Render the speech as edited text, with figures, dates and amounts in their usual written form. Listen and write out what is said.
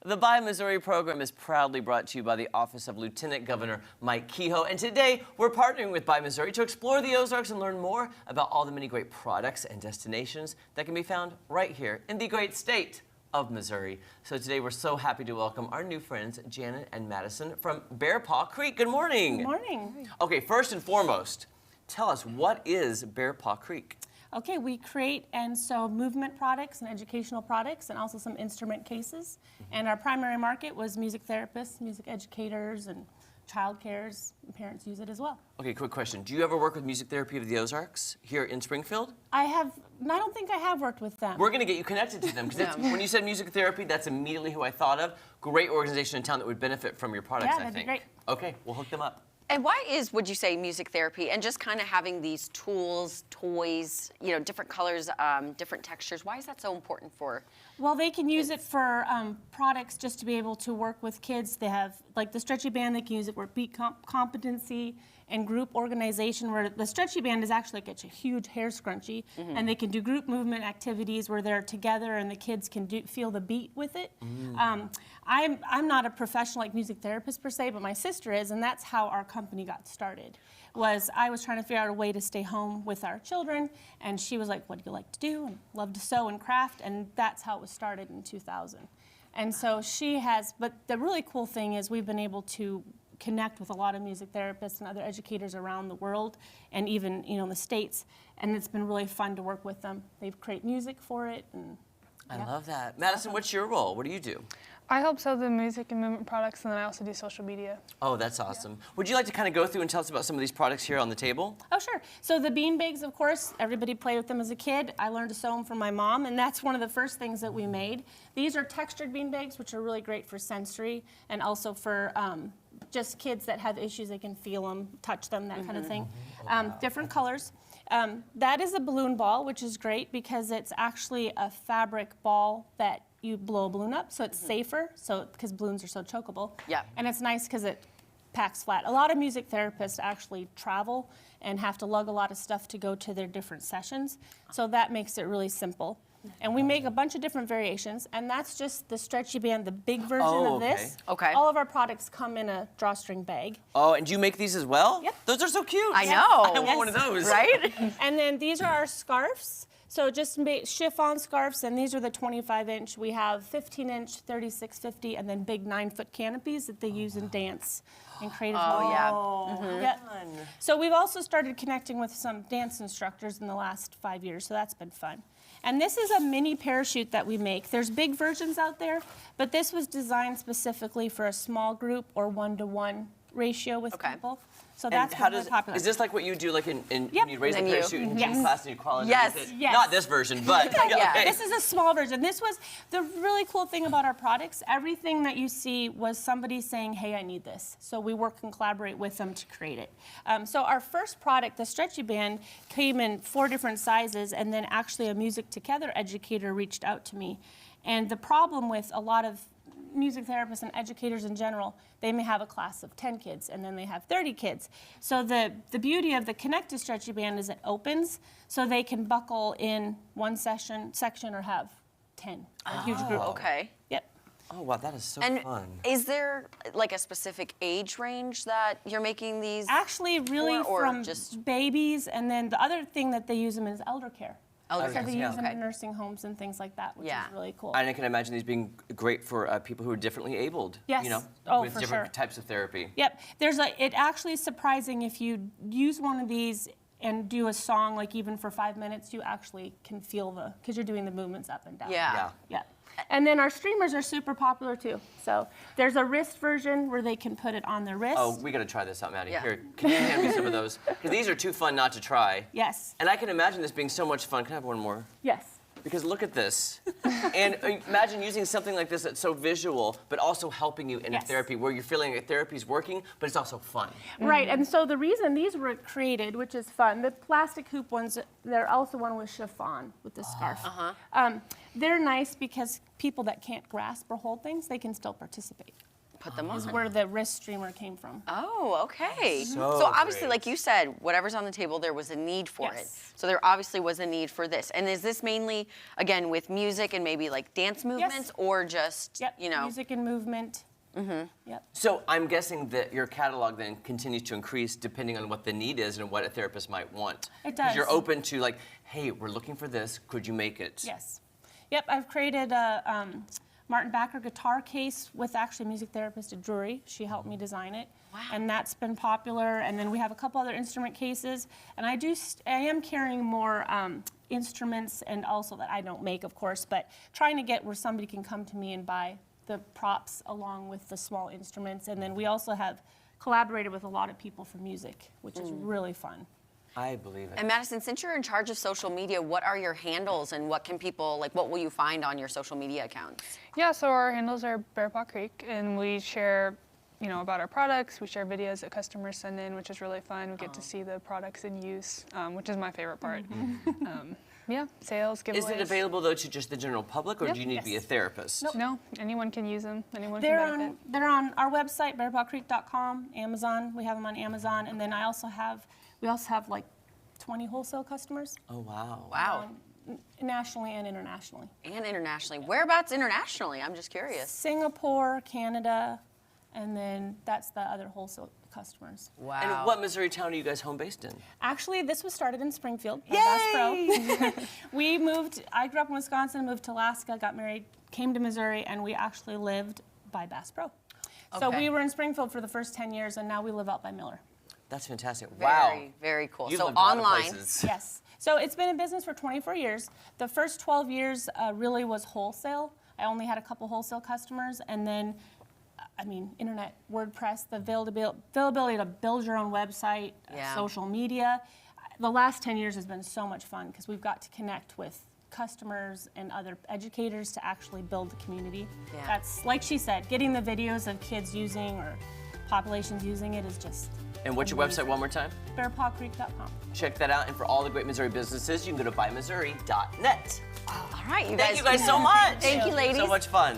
The Buy Missouri program is proudly brought to you by the Office of Lieutenant Governor Mike Kehoe. And today, we're partnering with Buy Missouri to explore the Ozarks and learn more about all the many great products and destinations that can be found right here in the great state of Missouri. So today, we're so happy to welcome our new friends, Janet and Madison from Bear Paw Creek. Good morning. Good morning. Okay, first and foremost, tell us, what is Bear Paw Creek? Okay, we create and sew movement products and educational products and also some instrument cases. And our primary market was music therapists, music educators, and child cares. Parents use it as well. Okay, quick question. Do you ever work with Music Therapy of the Ozarks here in Springfield? I don't think I have worked with them. We're going to get you connected to them because when you said music therapy, that's immediately who I thought of. Great organization in town that would benefit from your products, I think. That'd be great. Okay, we'll hook them up. And why would you say, music therapy and just kind of having these tools, toys, you know, different colors, different textures, why is that so important for Well, they can use it for products just to be able to work with kids. They have, like the stretchy band, they can use it for beat competency and group organization, where the stretchy band is actually like a huge hair scrunchie, and they can do group movement activities where they're together and the kids can feel the beat with it. I'm not a professional like music therapist per se, but my sister is, and that's how our company got started. I was trying to figure out a way to stay home with our children, and she was like, what do you like to do? And love to sew and craft, and that's how it was started in 2000. And so but the really cool thing is we've been able to connect with a lot of music therapists and other educators around the world and even, you know, in the States, and it's been really fun to work with them. They create music for it. And I love that. Madison, what's your role? What do you do? I help sell the music and movement products, and then I also do social media. Oh, that's awesome. Would you like to kind of go through and tell us about some of these products here on the table? Oh, sure. So the bean bags, of course, everybody played with them as a kid. I learned to sew them from my mom, and that's one of the first things that we made. These are textured bean bags, which are really great for sensory and also for just kids that have issues. They can feel them, touch them, that kind of thing. Different colors. That is a balloon ball, which is great because it's actually a fabric ball that you blow a balloon up, so it's safer, because balloons are so chokeable. Yeah. And it's nice because it packs flat. A lot of music therapists actually travel and have to lug a lot of stuff to go to their different sessions, so that makes it really simple. And we make a bunch of different variations, and that's just the stretchy band, the big version of this. Okay. All of our products come in a drawstring bag. Oh, and do you make these as well? Yep. Those are so cute. I know. I want one of those. Right? And then these are our scarves. So just chiffon scarves, and these are the 25-inch. We have 15-inch, 3650, and then big 9-foot canopies that they use in dance and creative. Yeah. So we've also started connecting with some dance instructors in the last 5 years, so that's been fun. And this is a mini parachute that we make. There's big versions out there, but this was designed specifically for a small group or one-to-one ratio with people. So that's really popular. Is this like what you do, like when you raise a parachute in gym class and you crawl underneath it? Yes. Not this version, but Yeah. This is a small version. This was the really cool thing about our products. Everything that you see was somebody saying, hey, I need this. So we work and collaborate with them to create it. So our first product, the stretchy band, came in 4 different sizes, and then actually a music together educator reached out to me. And the problem with a lot of music therapists and educators in general, they may have a class of 10 kids and then they have 30 kids. So the beauty of the connected stretchy band is it opens so they can buckle in one section or have 10, a huge group. Okay. Yep. Oh, wow, that is so And fun. is there like a specific age range that you're making these? Actually, really or from just babies, and then the other thing that they use them is elder care. Elder So care, they use them okay. in nursing homes and things like that, which is really cool. And I can imagine these being great for people who are differently abled. Yes. You know, Oh, with for different sure. types of therapy. Yep. It actually is surprising if you use one of these and do a song, like even for 5 minutes, you actually can feel because you're doing the movements up and down. Yeah. Yeah. And then our streamers are super popular too. So there's a wrist version where they can put it on their wrist. Oh, we got to try this out, Maddie. Yeah. Here, can you hand me some of those? Because these are too fun not to try. Yes. And I can imagine this being so much fun. Can I have one more? Yes. Because look at this. And imagine using something like this that's so visual, but also helping you in a therapy where you're feeling like therapy's working, but it's also fun. Right, and so the reason these were created, which is fun, the plastic hoop ones, they're also one with chiffon with the scarf. They're nice because people that can't grasp or hold things, they can still participate. Put them is on. where the wrist streamer came from. Oh, okay. So So obviously, great. like you said, whatever's on the table, there was a need for it. Yes. So there obviously was a need for this. And is this mainly, again, with music and maybe like dance movements, or just, Yep, you know? music and movement. Yep. So I'm guessing that your catalog then continues to increase depending on what the need is and what a therapist might want. It 'Cause does. you're open to like, hey, we're looking for this. Could you make it? Yes. Yep, I've created a Martin Backer guitar case with actually a music therapist at Drury. She helped me design it. Wow. And that's been popular. And then we have a couple other instrument cases. And I am carrying more instruments, and also that I don't make, of course, but trying to get where somebody can come to me and buy the props along with the small instruments. And then we also have collaborated with a lot of people for music, which is really fun. I believe it. And Madison, since you're in charge of social media, what are your handles and what can people, like what will you find on your social media accounts? Yeah, so our handles are Bear Paw Creek, and we share, about our products. We share videos that customers send in, which is really fun. We get to see the products in use, which is my favorite part. Yeah, sales, giveaways. Is it available though to just the general public, or Yep. do you need to be a Yes. therapist? No, anyone can use them. Anyone They're can benefit. on our website, bearpawcreek.com, Amazon. We have them on Amazon. And then we also have like 20 wholesale customers, Oh wow. Wow. nationally and internationally. And internationally. Whereabouts internationally? I'm just curious. Singapore, Canada, and then that's the other wholesale customers. Wow. And what Missouri town are you guys home based in? Actually, this was started in Springfield by Bass Pro. I grew up in Wisconsin, moved to Alaska, got married, came to Missouri, and we actually lived by Bass Pro. So Okay. we were in Springfield for the first 10 years, and now we live out by Miller. That's fantastic. Very, Wow. very cool. You've So lived a lot of online. places. Yes. So it's been in business for 24 years. The first 12 years really was wholesale. I only had a couple wholesale customers, and then, internet, WordPress, the availability to build your own website, Yeah. social media. The last 10 years has been so much fun because we've got to connect with customers and other educators to actually build the community. Yeah. That's, like she said, getting the videos of kids using or populations using it is just And what's your website one more time? bearpawcreek.com. Check that out. And for all the great Missouri businesses, you can go to buymissouri.net. All right, you Thank you guys so much. Thank you, ladies. So much fun.